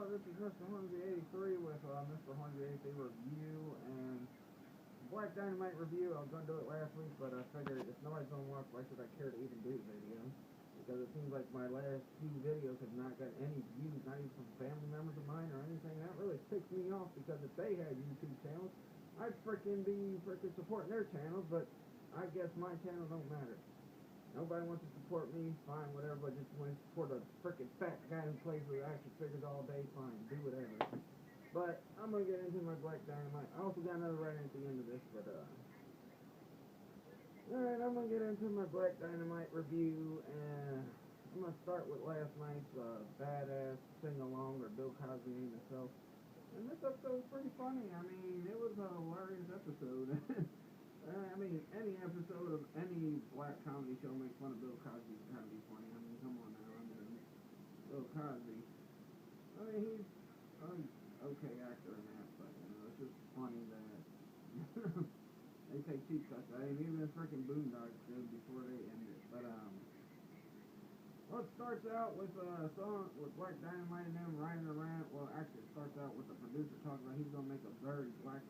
This is Mr. Hornsby83 with Mr. Hornsby83 Review, and Black Dynamite Review. I was going to do it last week, but I figured if nobody's going to watch, why should I care to even do a video? Because it seems like my last few videos have not got any views, not even from family members of mine or anything. That really ticks me off, because if they had YouTube channels, I'd frickin' be supporting their channels, but I guess my channel don't matter. Nobody wants to support me, fine, whatever, but just want to support a frickin' fat guy who plays with action figures all day, fine, do whatever. But I'm going to get into my Black Dynamite. I also got another write at the end of this, but, alright, I'm going to get into my Black Dynamite review, and I'm going to start with last night's, badass sing-along, or Bill Cosby ain't himself. And this episode was pretty funny. I mean, it was a hilarious episode. I mean, any episode of any black comedy show makes fun of Bill Cosby. It's gotta be funny. I mean, come on now. I mean, Bill Cosby. I mean, he's an okay actor in that, but, you know, it's just funny that they take cheap shots. I mean, even the freaking Boondocks did before they ended. But, well, it starts out with a song with Black Dynamite and them writing a rant. Well, actually, it starts out with the producer talking about he's gonna make a very black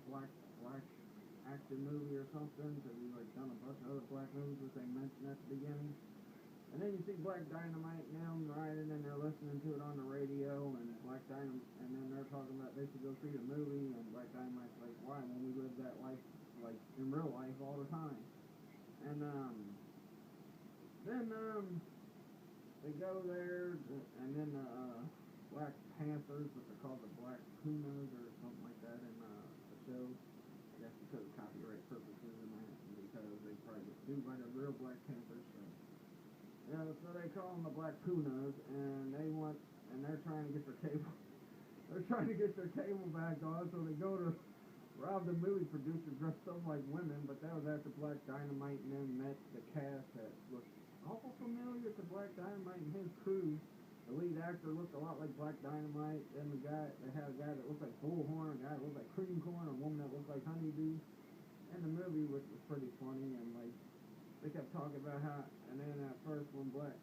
action movie or something, because he's like done a bunch of other black movies, which they mentioned at the beginning. And then you see Black Dynamite and them riding, and they're listening to it on the radio, and and then they're talking about they should go see the movie, and Black Dynamite's like, why, when we live that life, like, in real life all the time? And, then, they go there, and then the, Black Panthers, which are called the Black Pumas, or something like that in, the show. I guess because of copyright purposes and that, and because they probably get sued by the real Black Panthers, so. You know, so they call them the Black Punas, and they're trying to get their cable, they're trying to get their cable back on, so they go to rob the movie producer dressed up like women, but that was after Black Dynamite and then met the cast that looked awful familiar to Black Dynamite and his crew. The lead actor looked a lot like Black Dynamite, and they had a guy that looked like Bullhorn, a guy that looked like Cream Corn, a woman that looked like Honeybee. And the movie, which was pretty funny, and like, they kept talking about how, and then at first when Black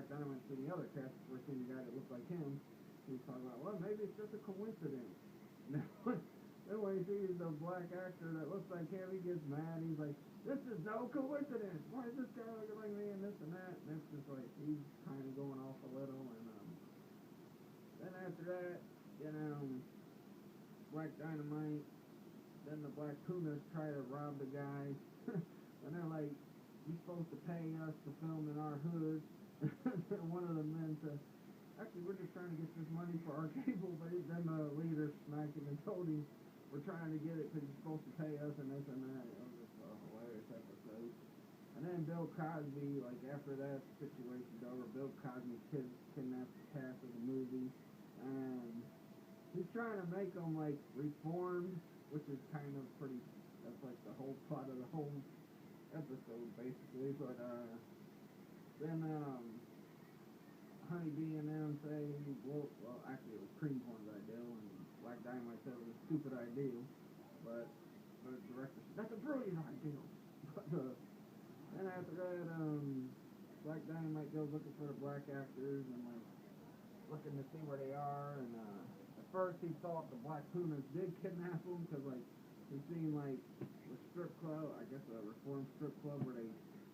Dynamite seen the other cast, we seen the guy that looked like him, he was talking about, well, maybe it's just a coincidence. And then when he sees the black actor that looks like him, he gets mad, he's like, this is no coincidence, why is this guy looking like me, and this and that, and it's just like, he's kind of going off a little, and then after that, you know, Black Dynamite, then the Black Pumas try to rob the guy, and they're like, you're supposed to pay us to film in our hood. One of the men said, actually, we're just trying to get this money for our cable, but then the leader smacked him and told him, we're trying to get it because you're supposed to pay us, and this and that. It was just a hilarious episode. And then Bill Cosby, like, after that situation's over, Bill Cosby kidnaps the cast of the movie, and he's trying to make them, like, reformed, which is kind of pretty, that's like the whole plot of the whole episode, basically. But, then, Honeybee and them say, well, actually it was Cream Corn's idea, and Black Dynamite said it was a stupid idea, but the director said, that's a brilliant idea. But, then after that, Black Dynamite goes looking for the black actors, and, like, looking to see where they are, and, at first he thought the Black Pumas did kidnap them, because, like, he seen, like, the strip club, I guess a reformed strip club, where they,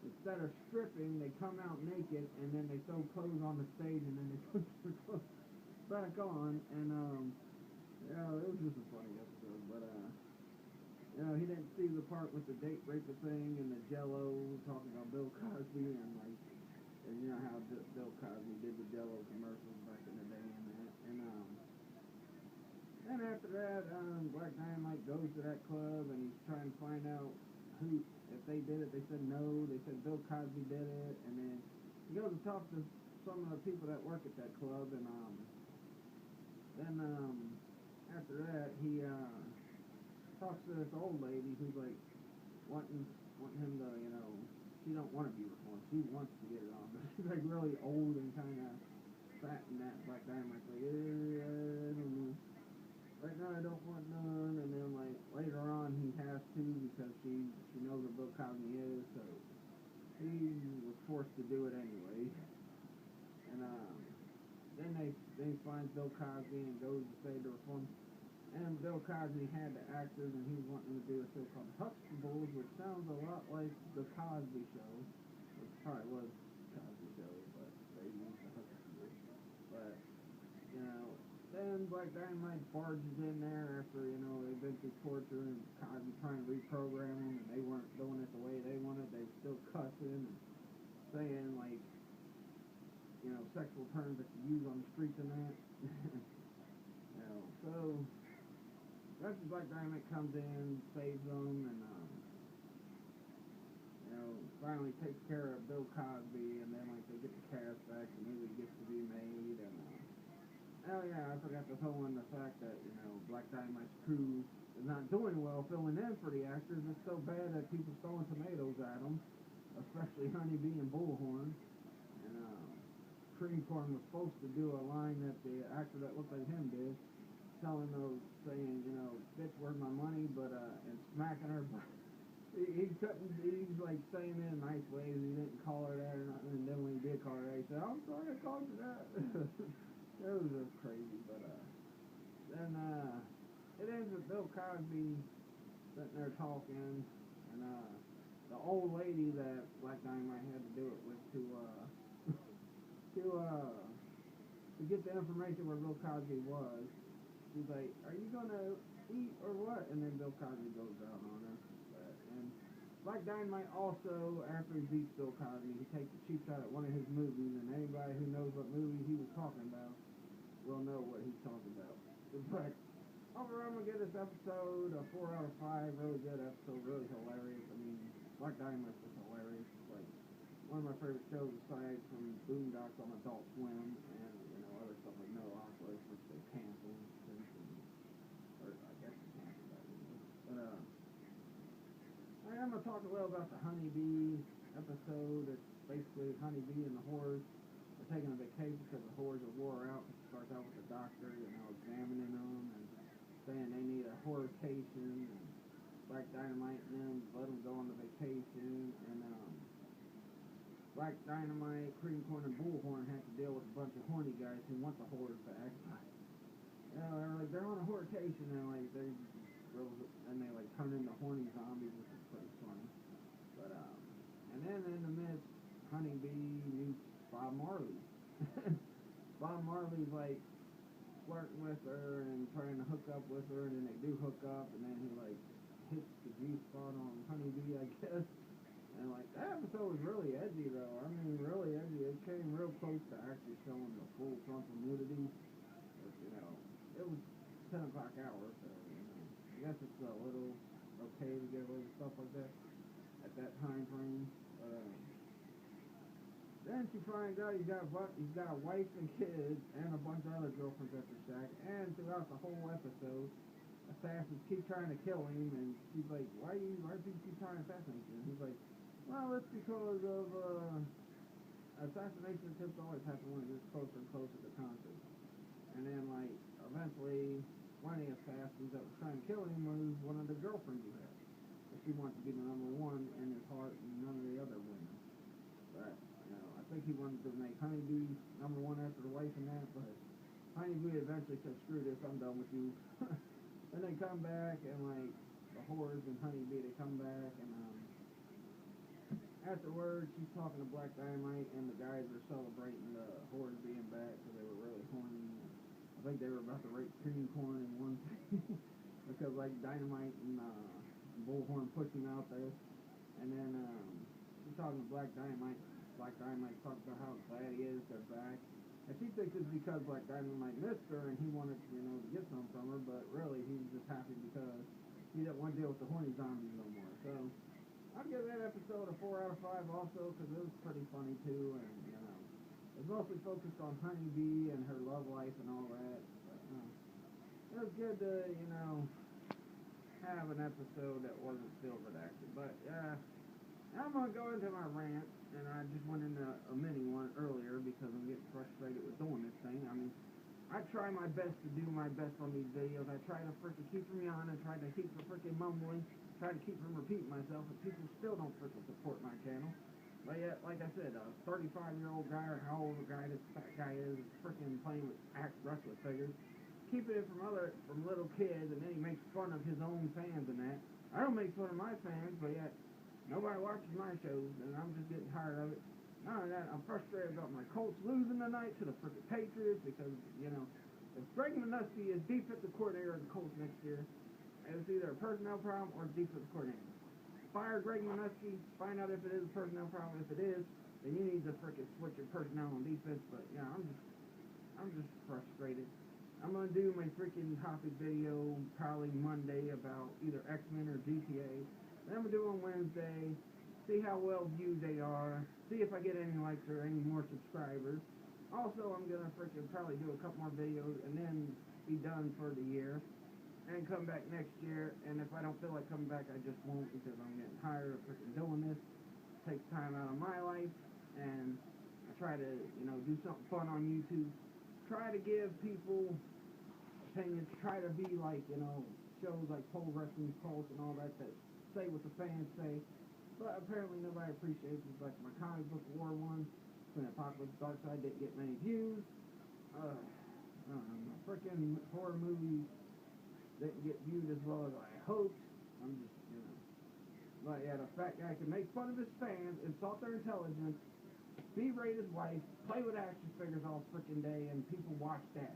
instead of stripping, they come out naked, and then they throw clothes on the stage, and then they put their clothes back on, and, you know, it was just a funny episode, but, you know, he didn't see the part with the date raper thing, and the Jello, talking about Bill Cosby, and, like, and you know how Bill Cosby did the Jello commercials back in the day, and that, and, then after that, Black Dynamite goes to that club, and he's trying to find out who, if they did it. They said no, they said Bill Cosby did it, and then he goes to talk to some of the people that work at that club, and, then, after that, he, talks to this old lady who's, like, wanting him to, you know, she don't want to be reformed, she wants to get it on, but she's, like, really old and kind of fat, and that Black Dynamite's like, I don't know. Right now I don't want none, and then, like, later on he has to, because she knows where Bill Cosby is, so he was forced to do it anyway. And then they finds Bill Cosby and goes to say to reform. And Bill Cosby had the actors, and he was wanting to do a show called Huxtables, which sounds a lot like the Cosby Show, which probably was Cosby Show, but they used the Huxtables. But you know, then Black Dynamite barges in there after, you know, they've been through torture and Cosby trying to reprogram them and they weren't doing it the way they wanted. They were still cussing and saying, like, you know, sexual terms that you use on the streets and that. You know, so after Black Dynamite comes in, saves them, and, you know, finally takes care of Bill Cosby, and then, like, they get the cast back, the movie gets to be made, and, oh yeah, I forgot to throw in the fact that, you know, Black Dynamite's crew is not doing well filling in for the actors. It's so bad that people's throwing tomatoes at them, especially Honeybee and Bullhorn. And Cream Corn was supposed to do a line that the actor that looked like him did, telling those, saying, you know, bitch, where's my money, but, and smacking her. He couldn't, he's like saying it in nice ways. He didn't call her that or nothing, and then when he did call her that, he said, I'm sorry I called you that. It was just crazy, but then it ends with Bill Cosby sitting there talking, and the old lady that Black Dynamite had to do it with to get the information where Bill Cosby was. She's like, "Are you gonna eat or what?" And then Bill Cosby goes down on her. And Black Dynamite also, after he beats Bill Cosby, he takes a cheap shot at one of his movies, and anybody who knows what movie he was talking about will know what he's talking about. But overall, I'm gonna give this episode a 4 out of 5. Really good episode, really hilarious. I mean, Black Dynamite's just hilarious. It's like one of my favorite shows aside from Boondocks on Adult Swim and, you know, other stuff like No Office, which they canceled since, or I guess they canceled that. But I'm gonna talk a little about the Honeybee episode. It's basically Honeybee and the whores are taking a vacation because the whores are wore out. It starts out with the doctor, you know, examining them and saying they need a horrication, and Black Dynamite and them let them go on the vacation, and Black Dynamite, Cream Corn, and Bullhorn have to deal with a bunch of horny guys who want the whores back. You know, they're on a horrication, and like they like turn into horny zombies, which is pretty funny. But and then in the midst, Honeybee meets Bob Marley. Bob Marley's like flirting with her and trying to hook up with her, and then they do hook up, and then he like hits the G-spot on Honeybee, I guess. And like that episode was really edgy though. I mean, really edgy. It came real close to actually showing the full frontal nudity. But, you know, it was 10 o'clock hour, so you know, I guess it's a little okay to get away with stuff like that at that time frame. But then she finds out he's got a wife and kids and a bunch of other girlfriends at the shack. And throughout the whole episode, assassins keep trying to kill him, and she's like, why do you keep trying to assassinate him? He's like, well, it's because of assassination attempts always happen when it gets closer and closer to concert. And then, like, eventually, one of the assassins that was trying to kill him was one of the girlfriends he had. And she wanted to be the number one in his heart and none of the other women. But, you know, I think he wanted to make Honeybee number one after the wife and that, but Honeybee eventually said, screw this, I'm done with you. And they come back, and, like, the whores and Honeybee, they come back, and, afterwards, she's talking to Black Dynamite, and the guys are celebrating the whores being back because they were really horny. I think they were about to rape Cream Corn in one thing because like Dynamite and Bullhorn pushed him out there. And then she's talking to Black Dynamite. Black Dynamite's talking about how glad he is they're back. And she thinks it's because Black Dynamite missed her and he wanted, you know, to get some from her, but really he was just happy because he didn't want to deal with the horny zombies no more. So I'd give that episode a 4 out of 5 also, because it was pretty funny too, and, you know, it's mostly focused on Honeybee and her love life and all that, but, it was good to, you know, have an episode that wasn't filled with action, but, I'm gonna go into my rant, and I just went into a mini one earlier, because I'm getting frustrated with doing this thing. I mean, I try my best to do my best on these videos. I try to freaking keep from yawning, try to keep from freaking mumbling, try to keep from repeating myself, and people still don't freaking support my channel. But yeah, like I said, a 35-year-old guy or how old a guy this fat guy is freaking playing with wrestler figures, keeping it from little kids, and then he makes fun of his own fans and that. I don't make fun of my fans, but yet nobody watches my shows, and I'm just getting tired of it. Not only that, I'm frustrated about my Colts losing tonight to the freaking Patriots because, you know, if Greg Manusky is defensive coordinator of the Colts next year, it's either a personnel problem or defensive coordinator. Fire Greg Manusky, find out if it is a personnel problem. If it is, then you need to freaking switch your personnel on defense. But yeah, I'm just frustrated. I'm gonna do my freaking topic video probably Monday about either X-Men or GTA. Then I'm gonna do it on Wednesday. See how well viewed they are. See if I get any likes or any more subscribers. Also, I'm gonna freaking probably do a couple more videos and then be done for the year. And come back next year, and if I don't feel like coming back, I just won't because I'm getting tired of freaking doing this. Take time out of my life, and I try to, you know, do something fun on YouTube. Try to give people opinions. Try to be like, you know, shows like Pole Wrestling Pulse and all that that say what the fans say. But apparently nobody appreciates it. Like my comic book war one, when Apocalypse Darkside didn't get many views. My freaking horror movies didn't get viewed as well as I hoped. I'm just, you know. But yeah, the fat guy can make fun of his fans, insult their intelligence, berate his wife, play with action figures all freaking day, and people watch that.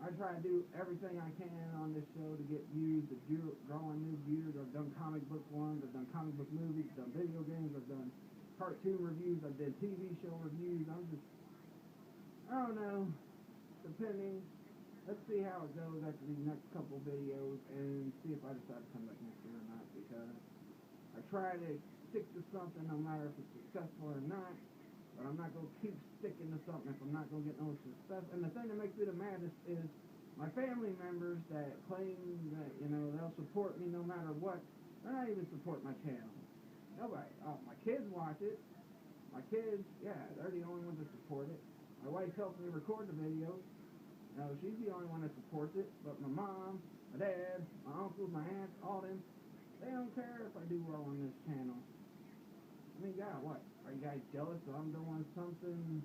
I try to do everything I can on this show to get views, to draw on new viewers. I've done comic book ones, I've done comic book movies, I've done video games, I've done cartoon reviews, I've done TV show reviews. I don't know, depending. Let's see how it goes after these next couple videos and see if I decide to come back next year or not, because I try to stick to something no matter if it's successful or not, but I'm not going to keep sticking to something if I'm not going to get no success. And the thing that makes me the maddest is my family members that claim that, you know, they'll support me no matter what, they're not even supporting my channel. Nobody. Oh, my kids watch it. My kids, yeah, they're the only ones that support it. My wife helps me record the videos. No, she's the only one that supports it, but my mom, my dad, my uncles, my aunts, all them, they don't care if I do well on this channel. I mean, God, what? Are you guys jealous that I'm doing something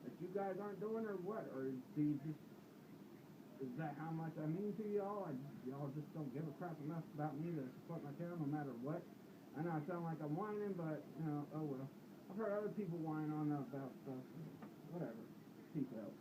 that you guys aren't doing, or what? Or do you just, is that how much I mean to y'all? Y'all just don't give a crap enough about me to support my channel no matter what? I know I sound like I'm whining, but, you know, oh well. I've heard other people whine on about stuff. Whatever. Peace out.